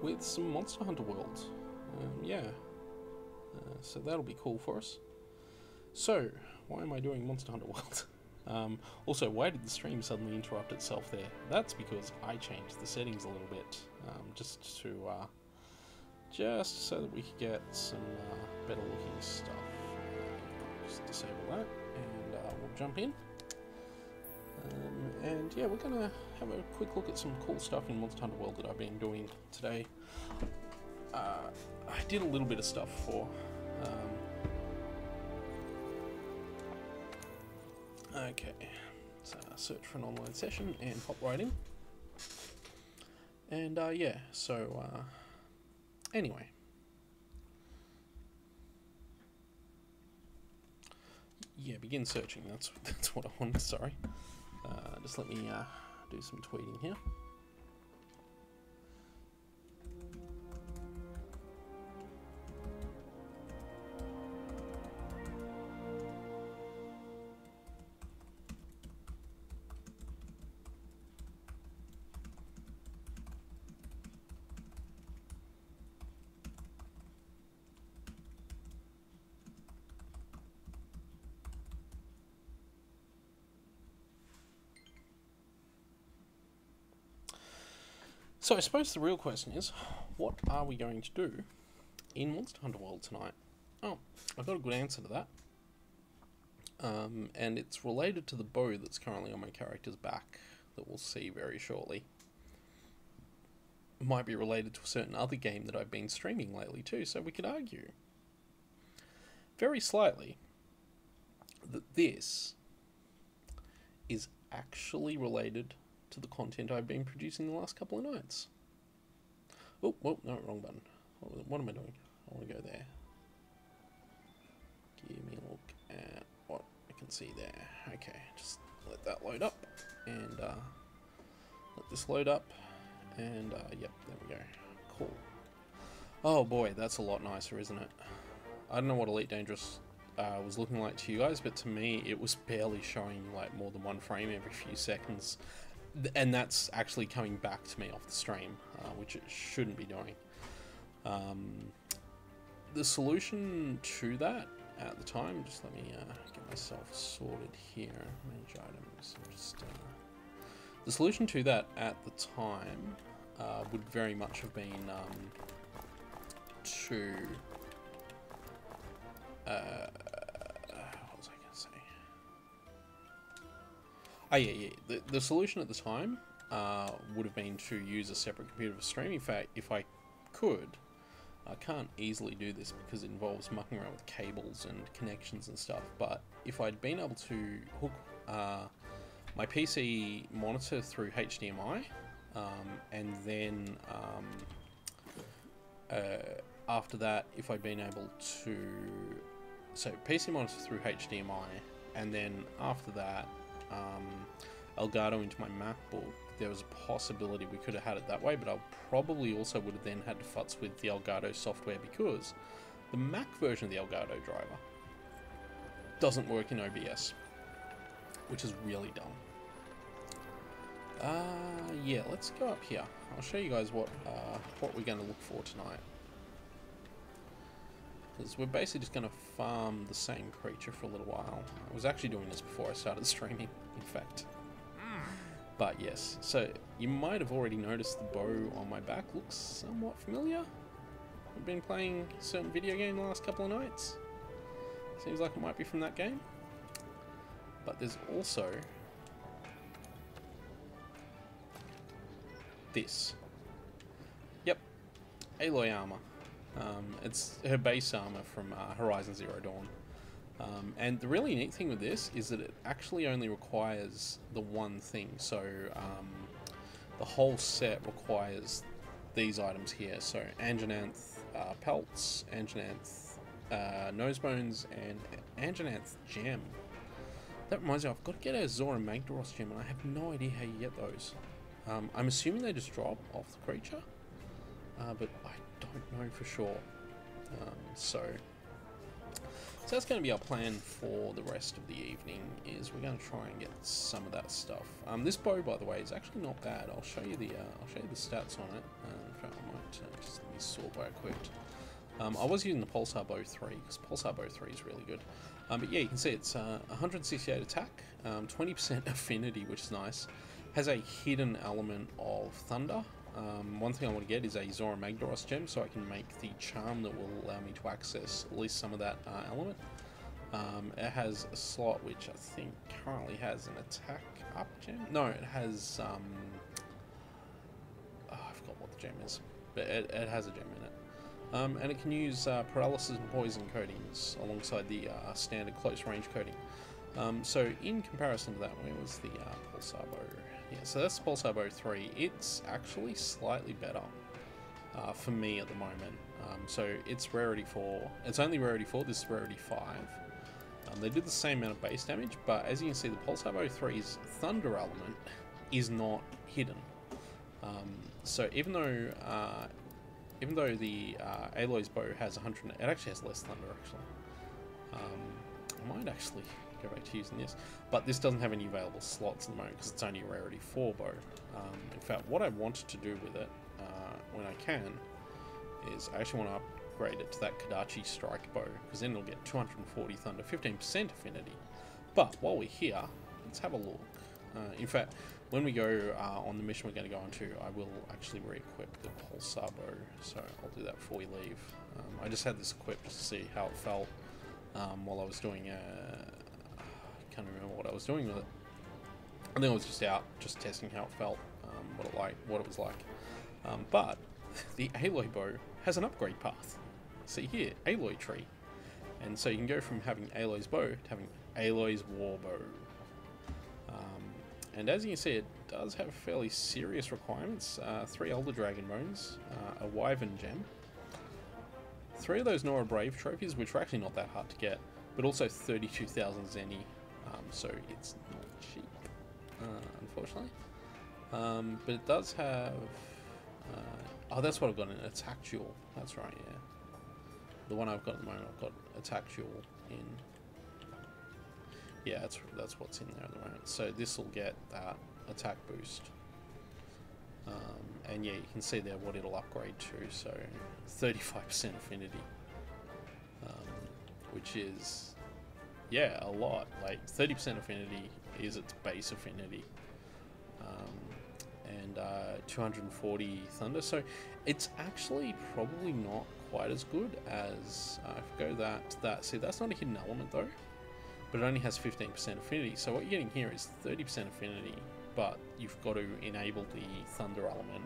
with some Monster Hunter World. So that'll be cool for us. So, why am I doing Monster Hunter World? Also, why did the stream suddenly interrupt itself there? That's because I changed the settings a little bit, just so that we could get some better looking stuff. Just disable that, and we'll jump in. And yeah, we're gonna have a quick look at some cool stuff in Monster Hunter World that I've been doing today. I did a little bit of stuff for. Okay, so search for an online session and hop right in. And yeah, so anyway. Yeah, begin searching, that's what I wanted, sorry. Just let me do some tweeting here. So I suppose the real question is, what are we going to do in Monster Hunter World tonight? Oh, I've got a good answer to that. And it's related to the bow that's currently on my character's back that we'll see very shortly. It might be related to a certain other game that I've been streaming lately too, so we could argue very slightly that this is actually related to the content I've been producing the last couple of nights. Oh, whoa, no, wrong button. What am I doing? I want to go there. Give me a look at what I can see there. Okay, just let that load up, and let this load up, and yep, there we go. Cool. Oh boy, that's a lot nicer, isn't it? I don't know what Elite Dangerous was looking like to you guys, but to me it was barely showing like more than one frame every few seconds. And that's actually coming back to me off the stream, which it shouldn't be doing. The solution to that at the time, just let me get myself sorted here. Manage items. The solution to that at the time would very much have been to what was I going to say? Oh yeah. The solution at the time would have been to use a separate computer for streaming. In fact, if I could, I can't easily do this because it involves mucking around with cables and connections and stuff, but if I'd been able to hook my PC monitor through HDMI, and then after that, if I'd been able to... So, PC monitor through HDMI, and then after that, Elgato into my MacBook, there was a possibility we could have had it that way, but I probably also would have then had to futz with the Elgato software because the Mac version of the Elgato driver doesn't work in OBS, which is really dumb. Yeah, let's go up here. I'll show you guys what we're going to look for tonight. Because we're basically just going to farm the same creature for a little while. I was actually doing this before I started streaming, in fact. But yes, so you might have already noticed the bow on my back looks somewhat familiar. I've been playing a certain video game the last couple of nights. Seems like it might be from that game. But there's also this. Yep, Aloy armor. It's her base armor from Horizon Zero Dawn. And the really neat thing with this is that it actually only requires the one thing. So the whole set requires these items here. So Anjanath pelts, Anjanath nosebones, and Anjanath gem. That reminds me, I've got to get a Zora Magdaros gem, and I have no idea how you get those. I'm assuming they just drop off the creature, but I don't know for sure. So that's going to be our plan for the rest of the evening, is we're going to try and get some of that stuff. This bow, by the way, is actually not bad. I'll show you the stats on it. In fact, I might just let me sort where I equipped. I was using the Pulsar Bow 3 because Pulsar Bow 3 is really good. But yeah, you can see it's 168 attack, 20% affinity, which is nice. Has a hidden element of thunder. One thing I want to get is a Zora Magdaros gem so I can make the charm that will allow me to access at least some of that element. It has a slot which I think currently has an attack up gem. No, it has I forgot what the gem is, but it has a gem in it. And it can use paralysis and poison coatings alongside the standard close range coating. So in comparison to that, where was the Pulsar Bow? Yeah, so that's the Pulsar Bow 3. It's actually slightly better for me at the moment. So it's rarity 4. It's only rarity 4. This is rarity 5. They do the same amount of base damage, but as you can see, the Pulsar Bow 3's thunder element is not hidden. So even though the Aloy's bow has 100, it actually has less thunder actually. I might actually go back to using this, but this doesn't have any available slots at the moment because it's only a rarity 4 bow. In fact, what I wanted to do with it when I can is I actually want to upgrade it to that Kadachi Strike bow because then it'll get 240 thunder, 15% affinity. But while we're here, let's have a look. In fact, when we go on the mission we're going to go on to, I will actually re-equip the Pulsar Bow, so I'll do that before we leave. I just had this equipped just to see how it felt while I was doing I can't remember what I was doing with it. I think I was just out, just testing how it felt, what it was like. But the Aloy bow has an upgrade path. See here, Aloy tree. And so you can go from having Aloy's bow to having Aloy's war bow. And as you can see, it does have fairly serious requirements. 3 Elder Dragon Bones, a Wyvern Gem, 3 of those Nora Brave trophies, which are actually not that hard to get, but also 32,000 Zenny, so it's not cheap, unfortunately. But it does have... oh, that's what I've got, an Attack Jewel. That's right, yeah. The one I've got at the moment, I've got Attack Jewel in... Yeah, that's what's in there at the moment. So this will get that attack boost. And yeah, you can see there what it'll upgrade to. So 35% affinity. Which is, yeah, a lot. Like 30% affinity is its base affinity. And 240 thunder. So it's actually probably not quite as good as, if we go that to that. See, that's not a hidden element though. But it only has 15% affinity. So what you're getting here is 30% affinity, but you've got to enable the thunder element.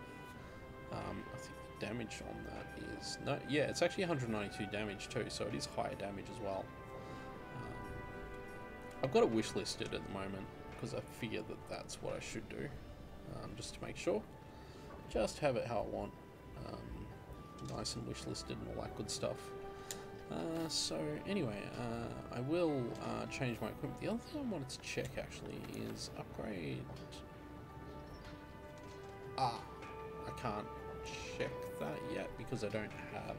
I think the damage on that is... no, yeah, it's actually 192 damage too, so it is higher damage as well. I've got it wish listed at the moment, because I figure that that's what I should do. Just to make sure. Just have it how I want. Nice and wish listed and all that good stuff. So anyway, I will change my equipment. The other thing I wanted to check actually is upgrade... I can't check that yet because I don't have...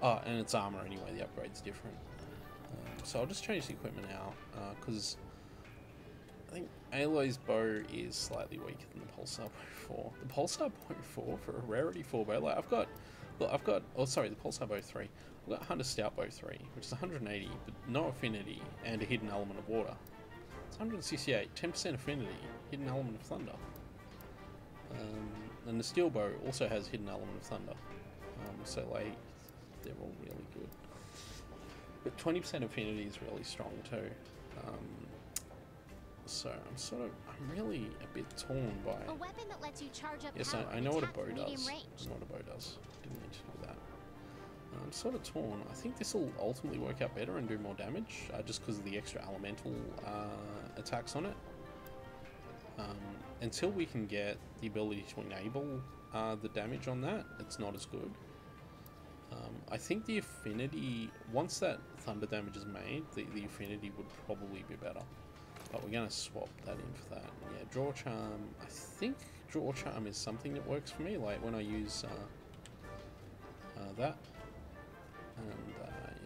oh, and it's armor anyway, the upgrade's different. So I'll just change the equipment out, because I think Aloy's bow is slightly weaker than the Pulsar Bow 4. The Pulsar Bow 4 for a rarity 4 bow, like I've got, oh sorry, the Pulsar Bow 3. I've got Hunter Stout Bow 3, which is 180, but no affinity and a hidden element of water. It's 168, 10% affinity, hidden element of thunder. And the Steel Bow also has hidden element of thunder. So like, they're all really good. But 20% affinity is really strong too. So I'm really a bit torn by... a weapon that lets you charge up yes, power I know what a bow attack does. medium I range. know what a bow does. Didn't need to know that. I'm sort of torn. I think this will ultimately work out better and do more damage, just because of the extra elemental attacks on it. Until we can get the ability to enable the damage on that, it's not as good. I think the affinity, once that thunder damage is made, the affinity would probably be better. But we're going to swap that in for that. Yeah, Draw Charm. I think Draw Charm is something that works for me, like when I use that. And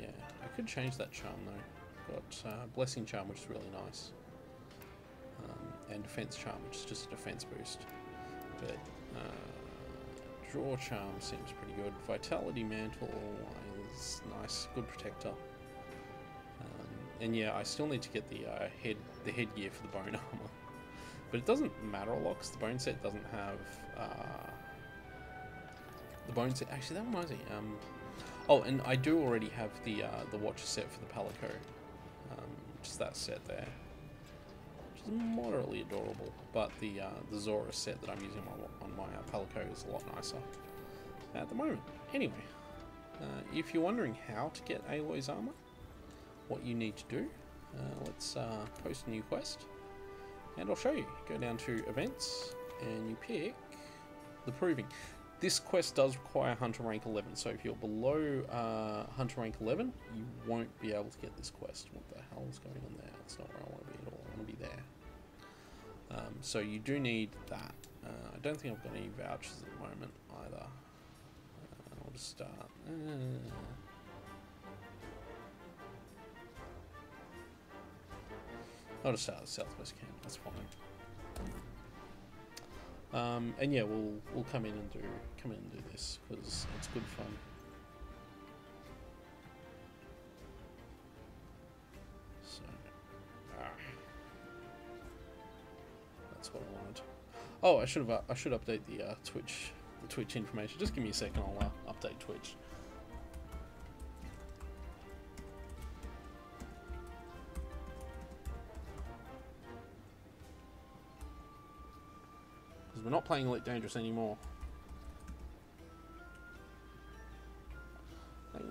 yeah, I could change that charm though. Got Blessing Charm, which is really nice. And Defense Charm, which is just a defense boost. But Draw Charm seems pretty good. Vitality Mantle is nice, good protector. And yeah, I still need to get the headgear for the bone armor. But it doesn't matter a lot because the bone set doesn't have the bone set. Actually, that reminds me. Oh, and I do already have the Watcher set for the Palico. Just that set there, which is moderately adorable. But the Zora set that I'm using on my Palico is a lot nicer at the moment. Anyway, if you're wondering how to get Aloy's armor, what you need to do, let's post a new quest, and I'll show you. Go down to events, and you pick the Proving. This quest does require Hunter rank 11, so if you're below Hunter rank 11, you won't be able to get this quest. What the hell is going on there? That's not where I want to be at all. I want to be there. So you do need that. I don't think I've got any vouchers at the moment either. I'll just start. I'll just start at the Southwest Camp. That's fine. And yeah, we'll come in and do this because it's good fun. So that's what I wanted. Oh, I should update the Twitch information. Just give me a second. I'll update Twitch. We're not playing Elite Dangerous anymore.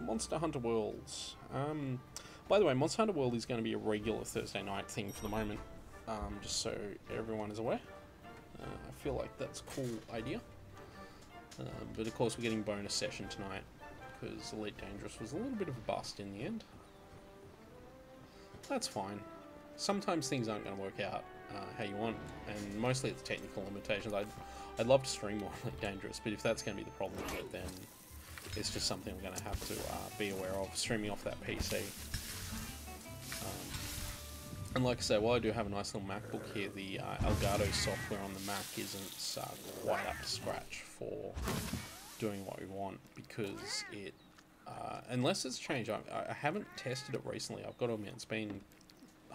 Monster Hunter Worlds. By the way, Monster Hunter World is going to be a regular Thursday night thing for the moment. Just so everyone is aware. I feel like that's a cool idea. But of course we're getting bonus session tonight because Elite Dangerous was a little bit of a bust in the end. That's fine. Sometimes things aren't going to work out how you want, and mostly it's technical limitations. I'd love to stream more Elite Dangerous, but if that's going to be the problem with it, then it's just something I'm going to have to be aware of, streaming off that PC. And like I say, while I do have a nice little MacBook here, the Elgato software on the Mac isn't quite up to scratch for doing what we want, because it, unless it's changed, I haven't tested it recently, I've got to admit, it's been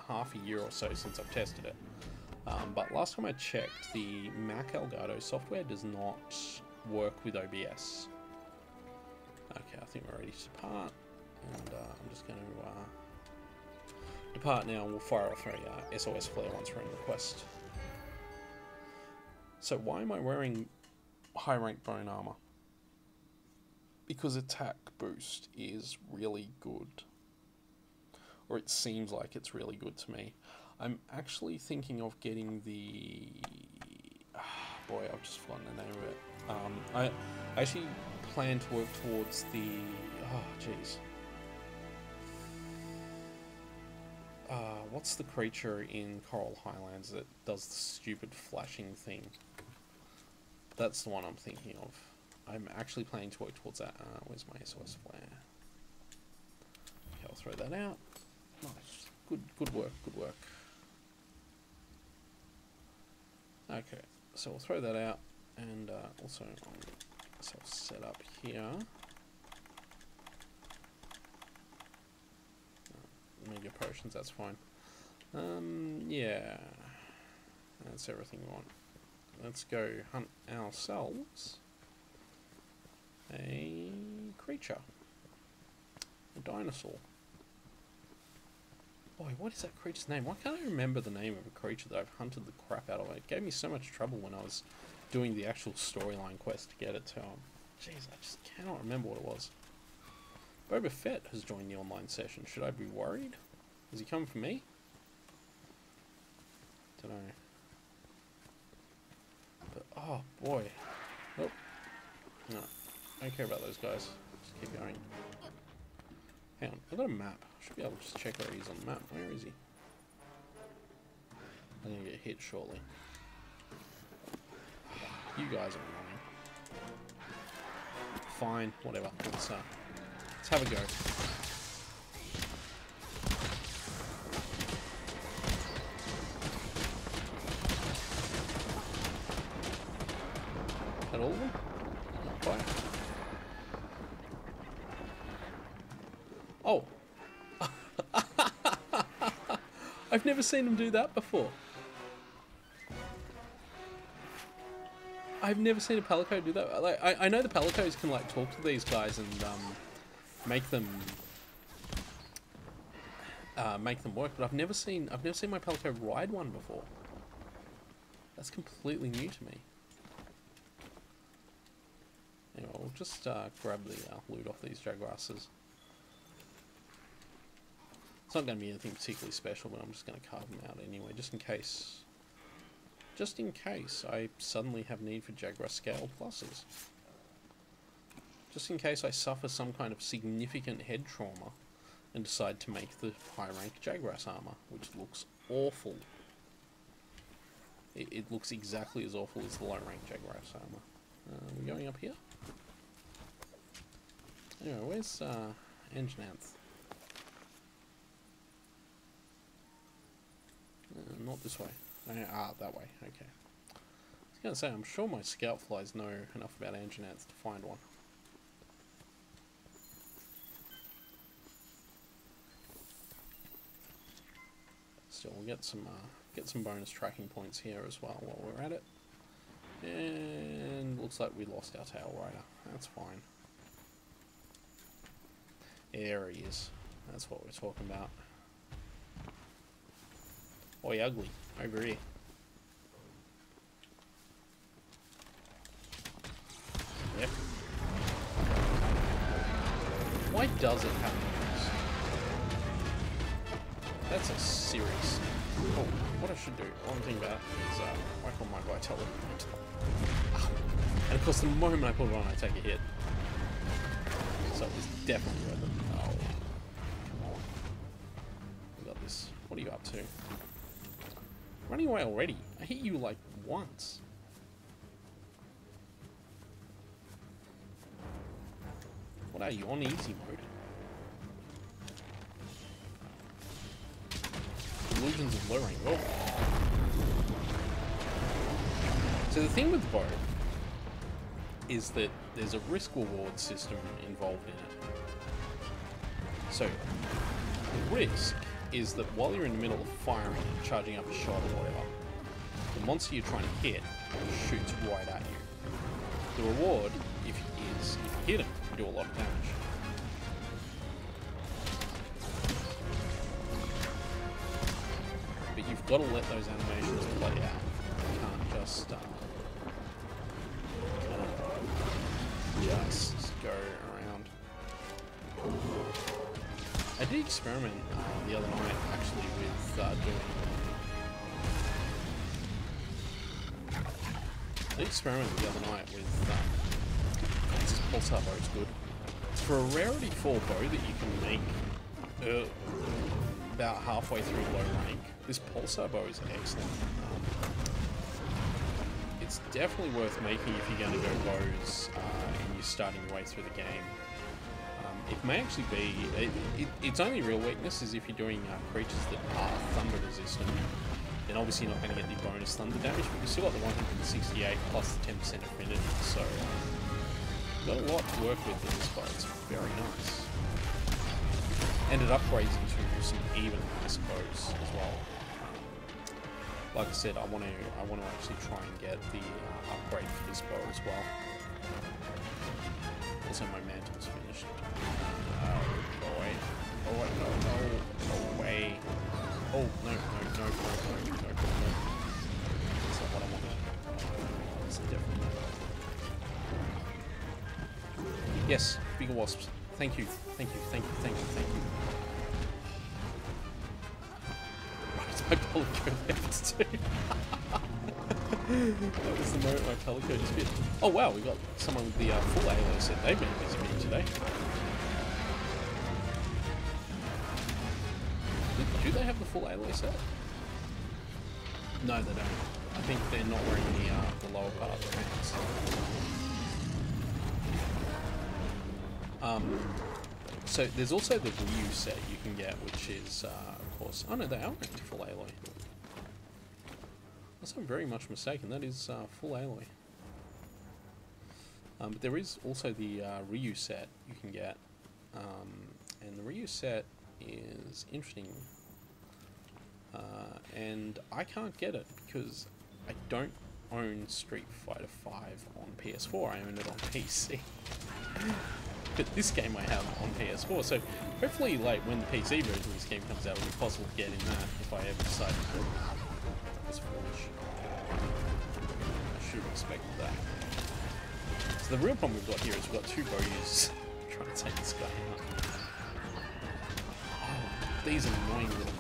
half a year or so since I've tested it. But last time I checked, the Mac Elgato software does not work with OBS. Okay, I think we're ready to depart, and I'm just going to depart now, and we'll fire off a SOS flare once we're in the quest. So why am I wearing high rank bone armor? Because attack boost is really good. Or it seems like it's really good to me. I'm actually thinking of getting the... boy, I've just forgotten the name of it. I actually plan to work towards the... oh, jeez. What's the creature in Coral Highlands that does the stupid flashing thing? That's the one I'm thinking of. I'm actually planning to work towards that. Where's my SOS flare? Okay, I'll throw that out. Nice. Good work, good work. Okay, so we'll throw that out, and also I'll myself set up here. Mega potions, that's fine. Yeah, that's everything we want. Let's go hunt ourselves a creature, a dinosaur. Boy, what is that creature's name? Why can't I remember the name of a creature that I've hunted the crap out of? It gave me so much trouble when I was doing the actual storyline quest to get it to him. Jeez, I just cannot remember what it was. Boba Fett has joined the online session. Should I be worried? Is he coming for me? Don't know. But, oh boy. Oh. No. I don't care about those guys. Just keep going. Hang on, I've got a map. I should be able to just check where he is on the map. Where is he? I'm gonna get hit shortly. You guys are annoying. Fine, whatever. Let's have a go. Is that all of them? No. Oh. I've never seen him do that before. I've never seen a Palico do that. Like, I know the Palicos can like talk to these guys and make them work, but I've never seen my Palico ride one before. That's completely new to me. Anyway, we'll just grab the loot off these Jaguarses. It's not going to be anything particularly special, but I'm just going to carve them out anyway, just in case. Just in case I suddenly have need for Jaguar scale pluses. Just in case I suffer some kind of significant head trauma and decide to make the high rank Jaguars armor, which looks awful. It looks exactly as awful as the low rank Jaguars armor. We're going up here? Anyway, where's Anjanath? Not this way. That way. Okay. I was going to say, I'm sure my scout flies know enough about Anjanath to find one. Still, we'll get some bonus tracking points here as well while we're at it. And looks like we lost our tail rider. That's fine. There he is. That's what we're talking about. Oi, ugly. Over here. Yep. Why does it happen like this? That's a serious... Oh, what I should do, one thing about is whack on my vitality point. And of course the moment I put it on I take a hit. So it's definitely worth it. Oh. Come on. We got this. What are you up to? Running away already? I hit you like once. What are you, on easy mode? Illusions of low rank. Oh. So the thing with bow is that there's a risk reward system involved in it. So the risk is that while you're in the middle of firing and charging up a shot or whatever, the monster you're trying to hit shoots right at you. The reward, if you hit him, you do a lot of damage. But you've got to let those animations play out. You can't just go around. I did experiment the other night, actually, with doing... I did experiment the other night with... this Pulsar bow is good. For a rarity 4 bow that you can make about halfway through low rank, this Pulsar bow is excellent. It's definitely worth making if you're going to go bows and you're starting your way through the game. It may actually be... its only real weakness is if you're doing creatures that are thunder resistant. Then obviously you're not going to get the bonus thunder damage, but you've still got the 168 plus the 10% affinity, so... you've got a lot to work with in this bow. It's very nice. And it upgrades into some even nice bows as well. Like I said, I want to actually try and get the upgrade for this bow as well. Also, my mantle's finished. Go away. Oh, wait, no way. Oh, no. That's not what I wanted. That's definitely not. Yes, bigger wasps. Thank you. Right, my Palico left too. That was the moment my Palico just hit. Oh wow, we got someone with the full ALO set. They've been busy me today. Do they have the full ALO set? No, they don't. I think they're not wearing the lower part of the pants. So there's also the Ryu set you can get, which is, of course... Oh no, they are ranked full alloy. Unless I'm very much mistaken, that is full alloy. But there is also the Ryu set you can get, and the Ryu set is interesting. And I can't get it because I don't own Street Fighter V on PS4. I own it on PC. But this game I have on PS4, so hopefully, like, when the PC version of this game comes out, it'll be possible to get in that if I ever decide to do it. That was foolish. I should have expected that. So the real problem we've got here is we've got two Body's trying to take this guy out. Oh, these annoying little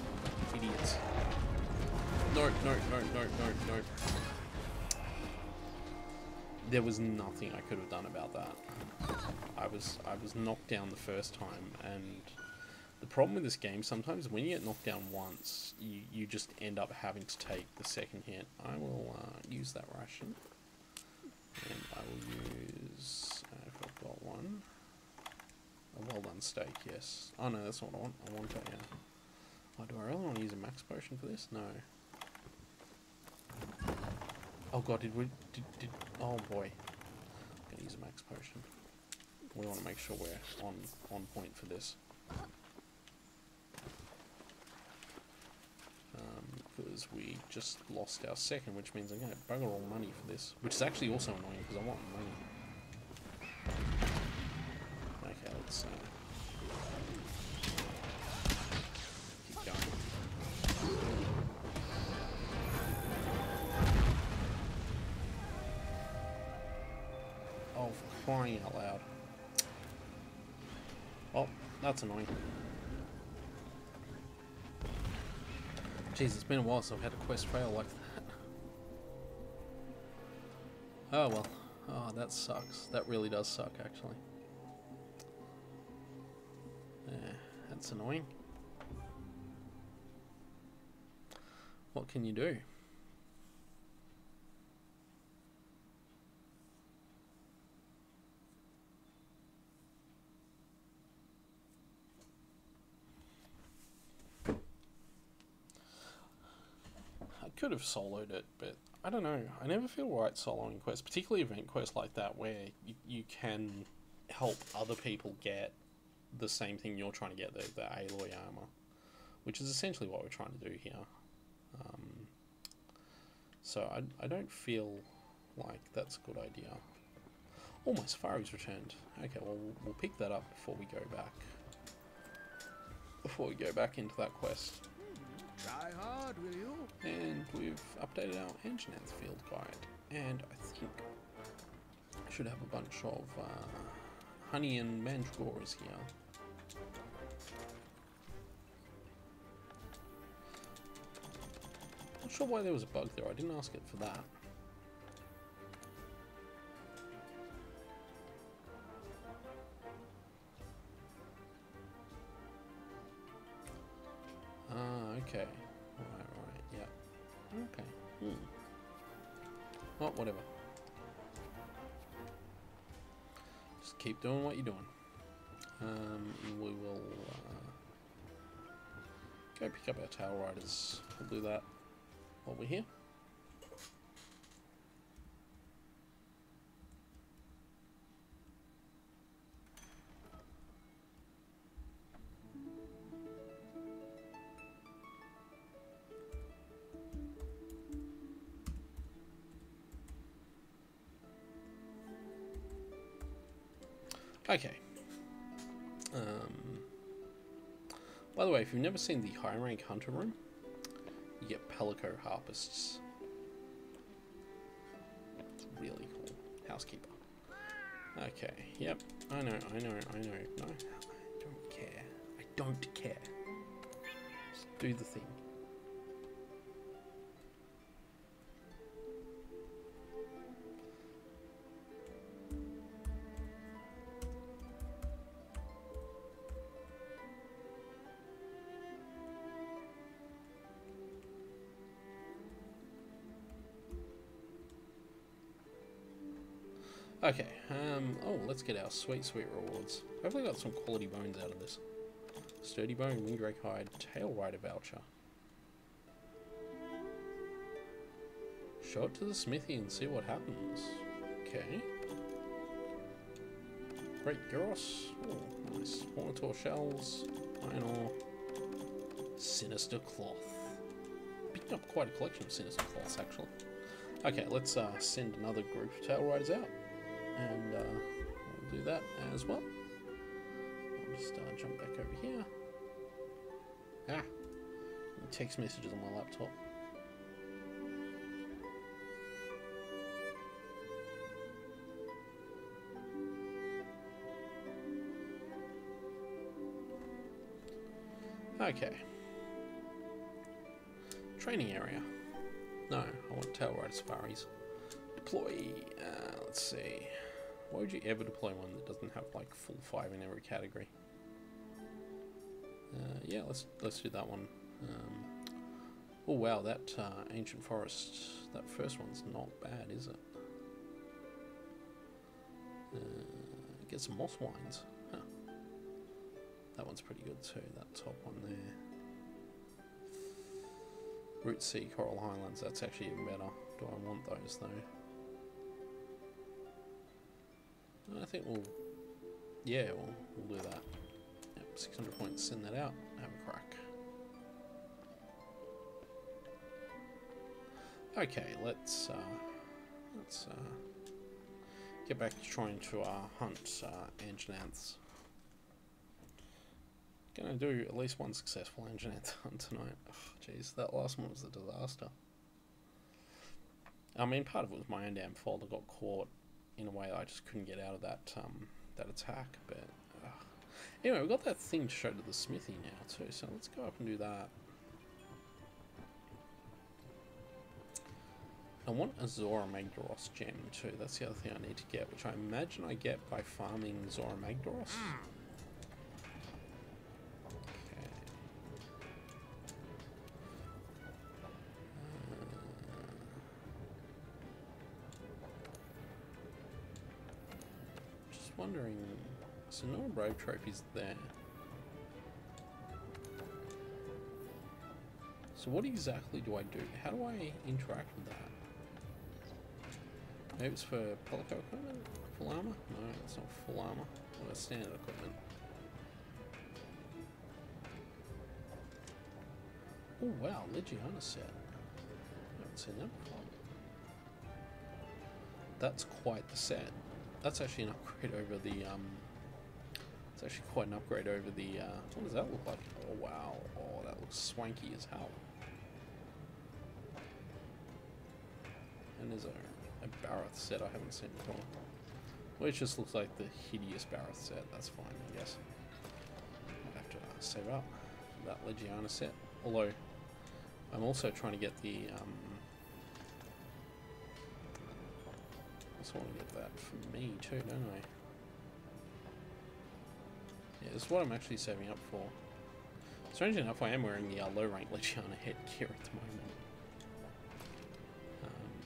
idiots. No. There was nothing I could have done about that. I was knocked down the first time, and the problem with this game, sometimes when you get knocked down once, you just end up having to take the second hit. I will use that ration, and I will use, if I've got one, a well done steak, yes. Oh no, that's not what I want. I want a, oh, do I really want to use a max potion for this? No. Oh god, oh boy. I'm gonna use a max potion. We want to make sure we're on point for this. Because we just lost our second, which means I'm going to bugger all money for this. Which is actually also annoying, because I want money. Okay, let's keep going. Oh, for crying out loud. Oh, that's annoying. Jeez, it's been a while since I've had a quest fail like that. Oh well. Oh, that sucks. That really does suck, actually. Yeah, that's annoying. What can you do? Could have soloed it, but I don't know. I never feel right soloing quests, particularly event quests like that, where you can help other people get the same thing you're trying to get, the Aloy armor, which is essentially what we're trying to do here. So I don't feel like that's a good idea. Oh, my Safari's returned. Okay, well, we'll pick that up before we go back. Before we go back into that quest. Try hard, will you? And we've updated our Anjanath field guide. And I think I should have a bunch of honey and mandragores here. Not sure why there was a bug there. I didn't ask it for that. Okay. Right, yeah. Okay. Well, whatever. Just keep doing what you're doing. We will go pick up our Tail Riders. We'll do that while we're here. Okay. By the way, if you've never seen the high rank hunter room, you get Pelico harpists. It's really cool. Housekeeper. Okay. Yep. I know. No, I don't care. I don't care. Just do the thing. Okay, oh, let's get our sweet rewards. Hopefully got some quality bones out of this. Sturdy bone, Windrake hide, Tail Rider voucher. Show it to the smithy and see what happens. Okay. Great Gyros. Oh, nice. Hornator shells. Iron ore. Sinister cloth. Picked up quite a collection of sinister cloths, actually. Okay, let's send another group of tail riders out. And we'll do that as well. I'll just jump back over here. Ah! Text messages on my laptop. Okay. Training area. No, I want tail rider safaris. Deploy. Let's see. Why would you ever deploy one that doesn't have like full 5 in every category? Yeah, let's do that one. Oh wow, that ancient forest, that first one's not bad, is it? Get some moss wines. Huh. That one's pretty good too, that top one there. Route C, Coral Highlands, that's actually even better. Do I want those though? I think we'll do that. Yep, 600 points, send that out, have a crack. Okay, let's get back to trying to hunt Anjanaths. Gonna do at least one successful Anjanath hunt tonight. Jeez, that last one was a disaster. I mean, part of it was my own damn fault. I got caught in a way that I just couldn't get out of that that attack. But anyway, we've got that thing to show to the smithy now too. So let's go up and do that. I want a Zora Magdaros gem too. That's the other thing I need to get, which I imagine I get by farming Zora Magdaros. Okay. Just wondering. So no Brave trophies there. So what exactly do I do? How do I interact with that? Maybe it's for Pelico equipment? Full armor? No, it's not full armor. Well, it's standard equipment. Oh wow, Legiana set. I haven't seen that before. That's quite the set. That's actually an upgrade over the it's actually quite an upgrade over the what does that look like? Oh wow. Oh, that looks swanky as hell. And there's a Barath set I haven't seen before. Which just looks like the hideous Barath set. That's fine, I guess. Might have to save up that Legiana set. Although, I'm also trying to get the I also want to get that for me too, don't I? Yeah, this is what I'm actually saving up for. Strangely enough, I am wearing the low rank Legiana headgear at the moment.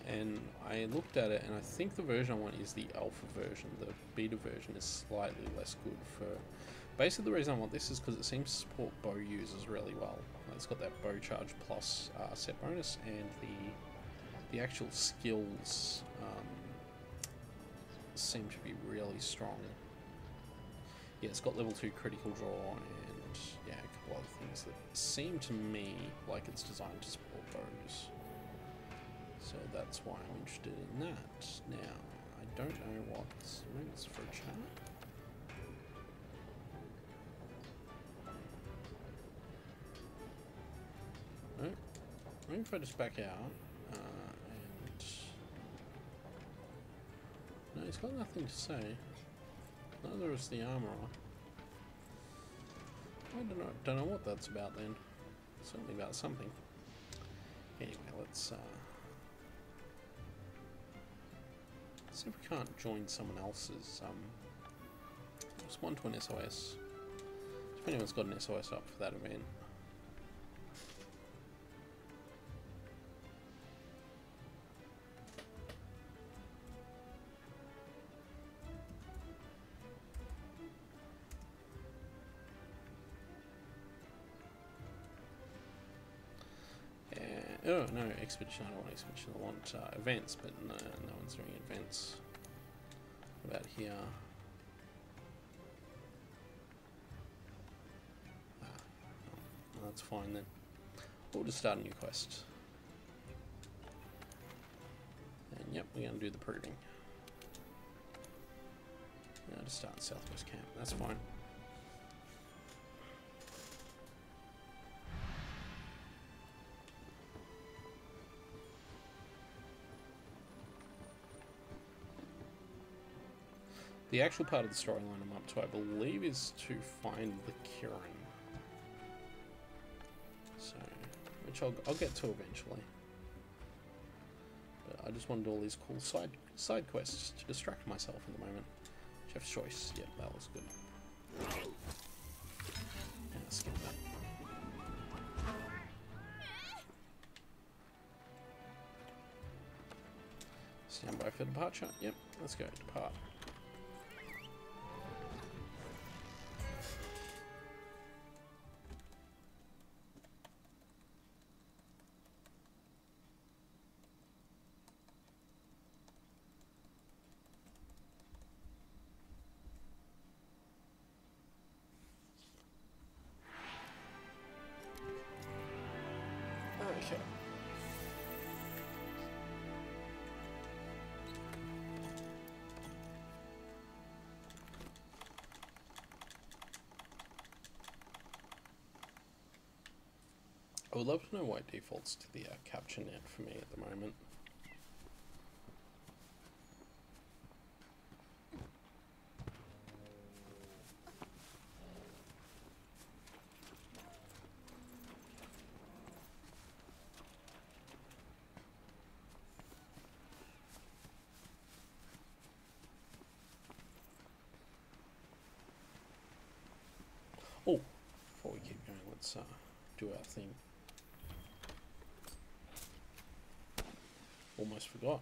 And I looked at it, and I think the version I want is the alpha version. The beta version is slightly less good for... Basically, the reason I want this is because it seems to support bow users really well. It's got that bow charge plus set bonus, and the actual skills seem to be really strong. Yeah, it's got level 2 critical draw, and yeah, a couple other things that seem to me like it's designed to support bows. So that's why I'm interested in that. Now, I don't know what... Maybe it's for a chat? No. Maybe if I just back out, and... No, he's got nothing to say. Neither is the armourer. I don't know what that's about then. Certainly about something. Anyway, let's see if we can't join someone else's, respond to an SOS. If anyone's got an SOS up for that event. Oh, no, expedition. I don't want expedition. I want events, but no one's doing events. What about here? that's fine then. We'll just start a new quest. And yep, we're going to do the proving. We're going to start Southwest Camp, that's fine. The actual part of the storyline I'm up to, I believe, is to find the Kirin. So, which I'll get to eventually. But I just want to do all these cool side quests to distract myself at the moment. Chef's Choice, yep, that was good. Yeah, skip that. Stand by for departure. Yep, let's go, depart. Okay. I would love to know why it defaults to the capture net for me at the moment. Oh, before we keep going, let's do our thing. Almost forgot.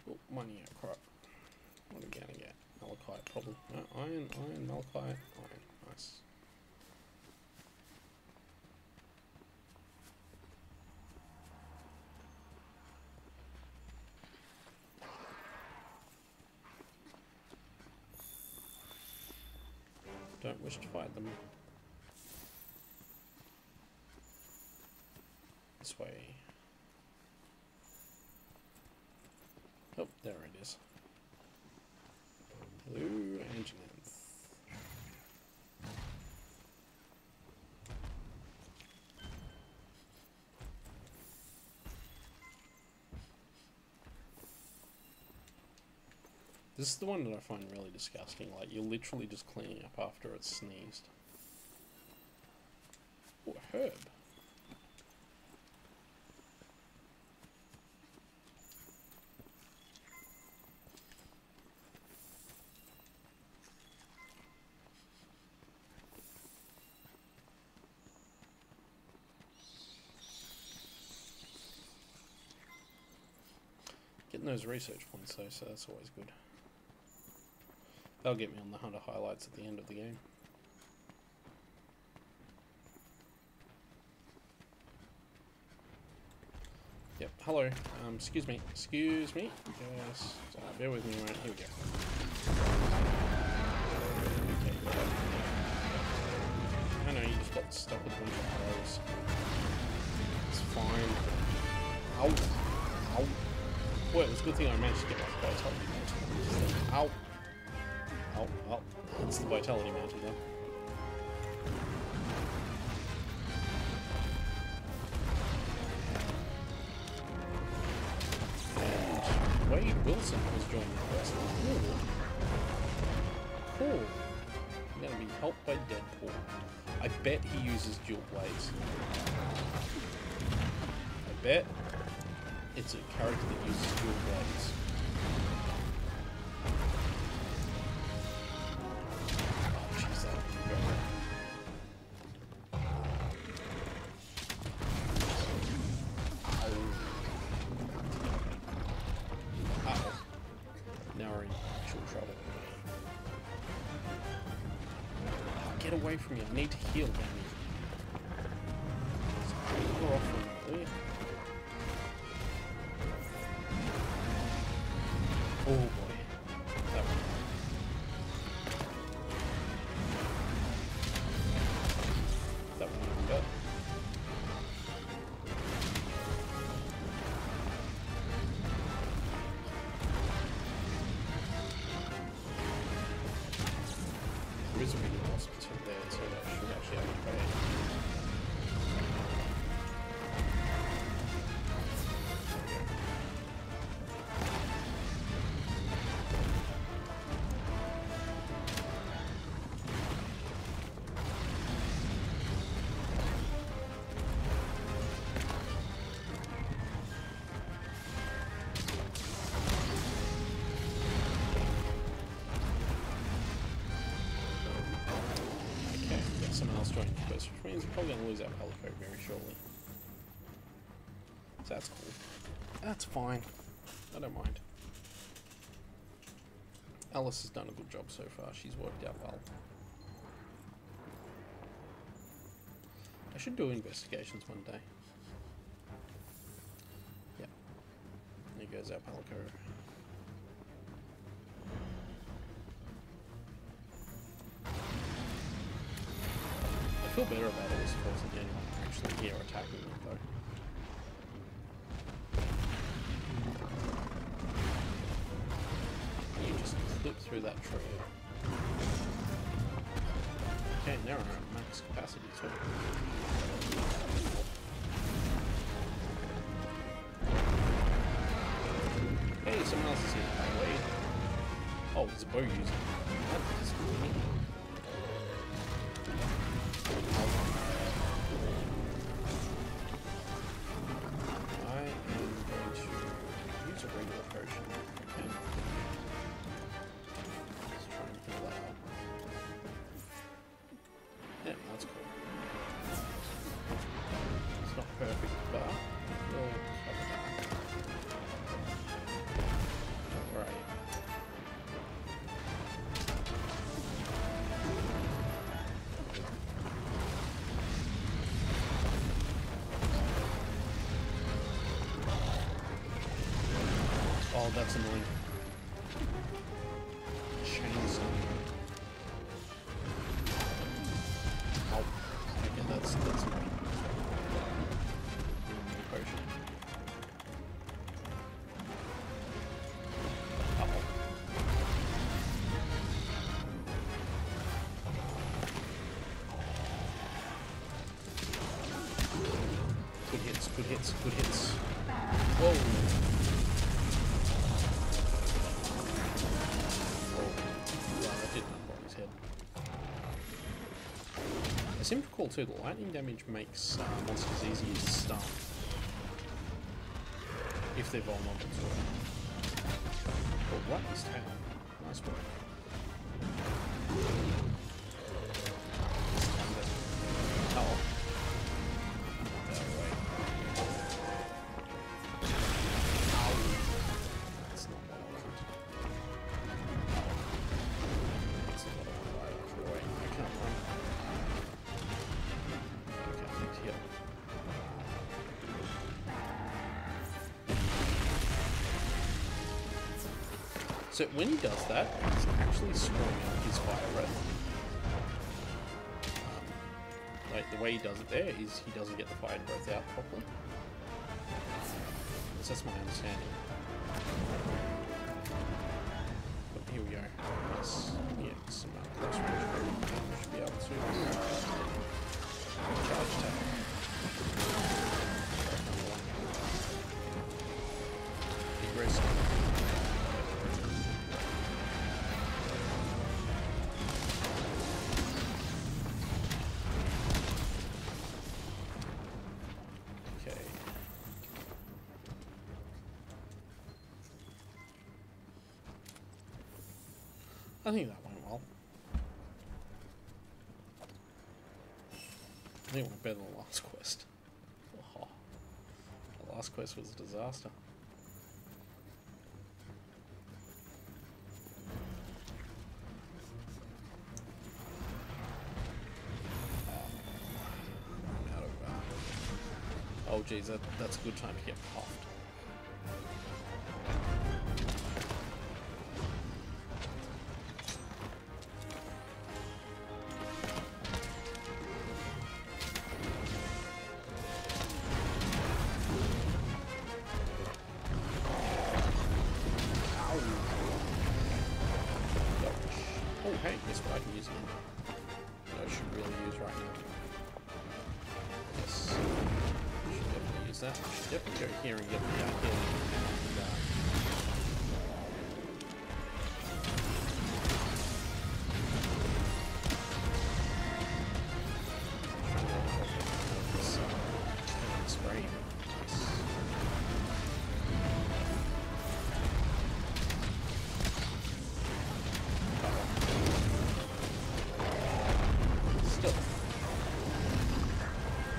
Oh, money out, crap. What are we gonna get? Malachite, probably. No, iron, malachite, iron. Nice. Don't wish to fight them. This way. Oh, there it is. Hello, Angelith. This is the one that I find really disgusting. Like, you're literally just cleaning up after it's sneezed. Oh, a herb. Getting those research points though, so that's always good. That'll get me on the Hunter highlights at the end of the game. Yep, hello. Excuse me. Excuse me. Yes. Bear with me a moment. Here we go. Okay. I know you just got stuck with a bunch of arrows. It's fine. Ow. Ow. Boy, it was a good thing I managed to get my vitality mantle. Ow. Ow, ow. That's the vitality mantle though. And Wade Wilson has joined the quest. Cool. I'm gonna be helped by Deadpool. I bet he uses dual blades. I bet it's a character that uses dual blades. Oh, jeez, that would be better. Ow. Now we're in actual trouble. Get away from me, I need to heal, damn it. More often, will you? Oh boy. That one. hospital there, so that should actually activate. Someone else joined the quest, which means we're probably going to lose our Palico very shortly. So that's cool. That's fine. I don't mind. Alice has done a good job so far. She's worked out well. I should do investigations one day. Yep. There goes our Palico. I feel better about all this force than anyone actually here attacking them though. You just clip through that tree. Okay, now we're at max capacity too. Hey, someone else is here. Wait. Oh, it's a bow user. That is cool. Oh, that's annoying. Chainsaw. Oh, okay, that's annoying. Potion. Uh-oh. Good hits, good hits, good hits. Whoa. I seem to recall too, the lightning damage makes monsters easier to stun if they're vulnerable to it. Oh, what is tail? Nice work. Oh. That's not what I wanted. That's not what I wanted. I can't run. So when he does that, he's actually screwing up his fire breath. Like the way he does it there is he doesn't get the fire breath out properly. So that's my understanding. But here we go. Let's get some close range. We should be able to charge attack. Aggressive. I think that went well. I think it went better than the last quest. Oh, the last quest was a disaster. I'm out of oh geez, that's a good time to get puffed. Oh, hey, guess what? I can use it. right now. Yes. Should definitely use that. Should definitely go here and get the healing. And, spray. Nice. Still.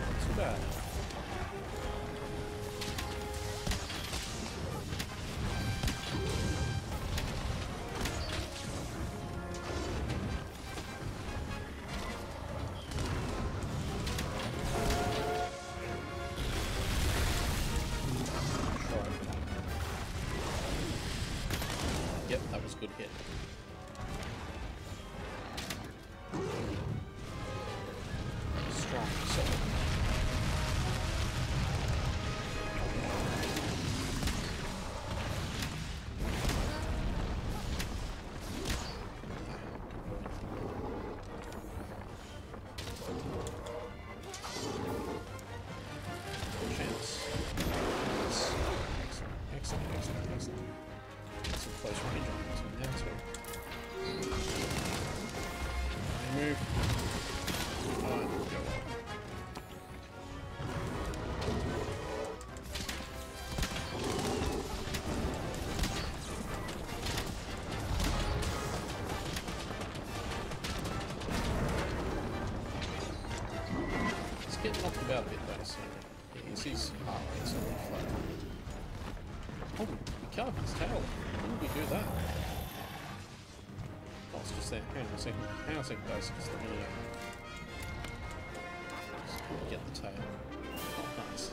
Not too bad. Yep, that was a good hit. Strong, solid. Chance. Nice. Excellent, excellent, excellent. Some close range on this one now too. Move. Alright, go well. He's getting knocked about a bit though, so yeah, he sees heart rate's a little flat. Oh, we cut off his tail. When did we do that? Oh, it's just there. Hang on a second. Hang on a second, guys. Just let me just get the tail. Oh, nice.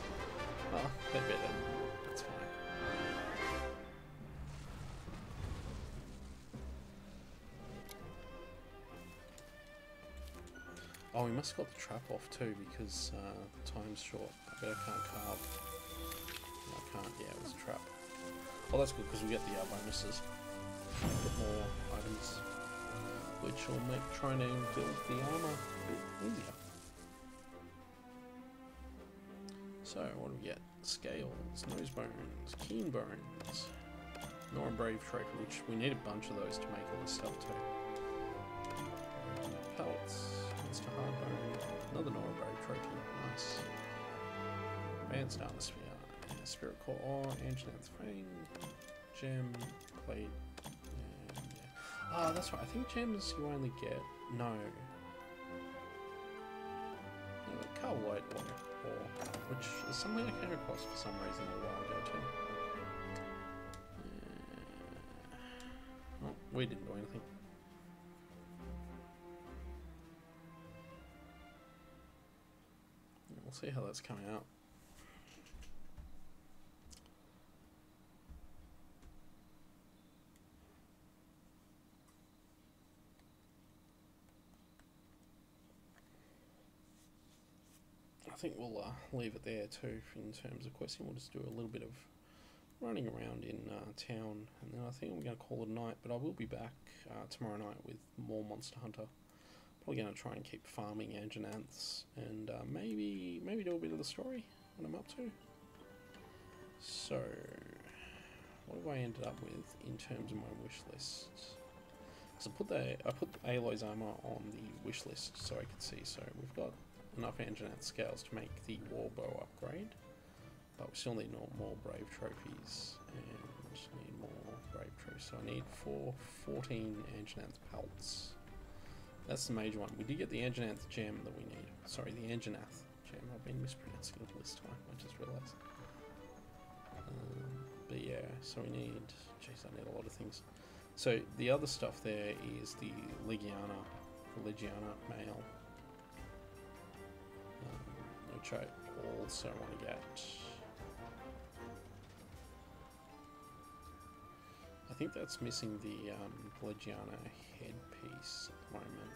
Oh, they bit it. That's fine. Oh, we must have got the trap off too because time's short. I bet I can't carve. No, I can't. Yeah, it was a trap. Well, that's good because we get the bonuses. Get more items, which will make trying to build the armor a bit easier. So, what do we get? Scales, nose bones, keen bones, Nora Brave trophy, which we need a bunch of those to make all this stuff too. Pelts, Mr. Hardbone, another Nora Brave trophy, nice. Advanced Armor Sphere, Spirit Core Ore, Anjaneth's Fang, Gem, Plate, and yeah. Oh, that's right, I think gems you only get, no. Carboite ore, which is something I came across for some reason a while ago too. Oh, we didn't do anything. We'll see how that's coming out. I think we'll leave it there too in terms of questing. We'll just do a little bit of running around in town, and then I think I'm going to call it a night, but I will be back tomorrow night with more Monster Hunter. Probably going to try and keep farming Anjanaths, and maybe do a bit of the story, what I'm up to. So, what have I ended up with in terms of my wish list? So I put Aloy's armor on the wish list so I could see. So we've got enough Anjanath scales to make the Warbow upgrade, but we still need more Brave trophies, and need more Brave trophies. So I need 14 Anjanath pelts. That's the major one. We did get the Anjanath gem that we need. Sorry, the Anjanath gem. I've been mispronouncing it this time, I just realised. But yeah, so we need... Jeez, I need a lot of things. So the other stuff there is the Legiana mail, which I also want to get. I think that's missing the Legiana headpiece at the moment,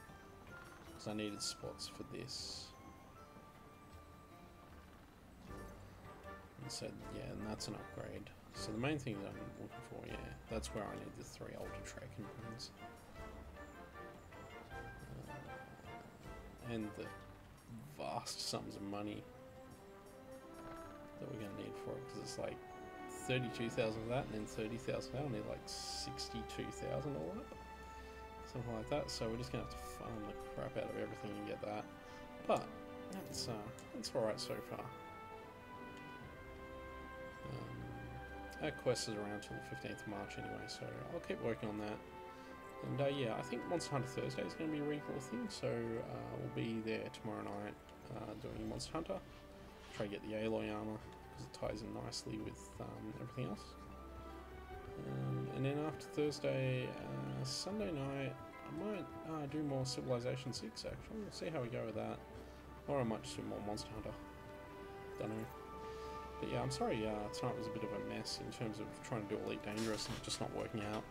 because I needed spots for this. And so yeah, and that's an upgrade. So the main thing that I'm looking for, yeah, that's where I need the 3 Ultra Traken bones. And the vast sums of money that we're going to need for it, because it's like 32,000 of that and then 30,000 that. I need like 62,000 all up, something like that. So we're just going to have to farm the crap out of everything and get that. But that's alright so far. Our quest is around till the 15th of March anyway, so I'll keep working on that. And yeah, I think Monster Hunter Thursday is going to be a really cool thing, so we'll be there tomorrow night doing Monster Hunter. Try to get the Aloy armor, because it ties in nicely with everything else. And then after Thursday, Sunday night, I might do more Civilization 6 actually. We'll see how we go with that. Or I might just do more Monster Hunter. Don't know. But yeah, I'm sorry, tonight was a bit of a mess in terms of trying to do Elite Dangerous and just not working out.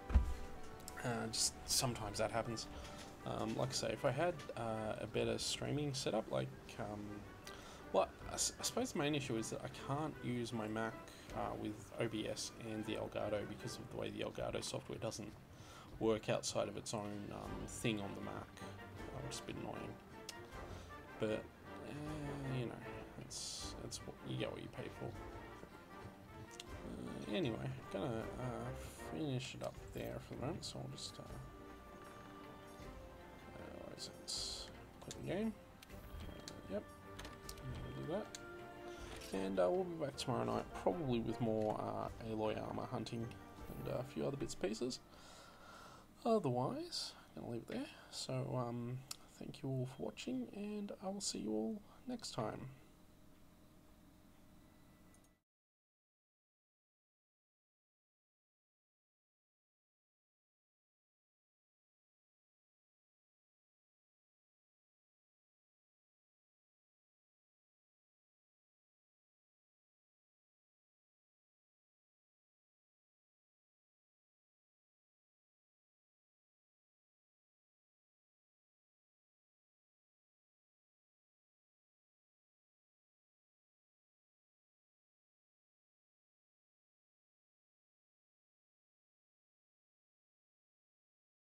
Just sometimes that happens. Like I say, if I had a better streaming setup, like, well, I suppose the main issue is that I can't use my Mac with OBS and the Elgato because of the way the Elgato software doesn't work outside of its own thing on the Mac, which is a bit annoying. But, you know, it's what you get what you pay for. Anyway, gonna finish it up there for the moment, so I'll just quit the game. Yep, do that, and we'll be back tomorrow night, probably with more Aloy armor hunting and a few other bits and pieces. Otherwise, gonna leave it there. So thank you all for watching, and I will see you all next time.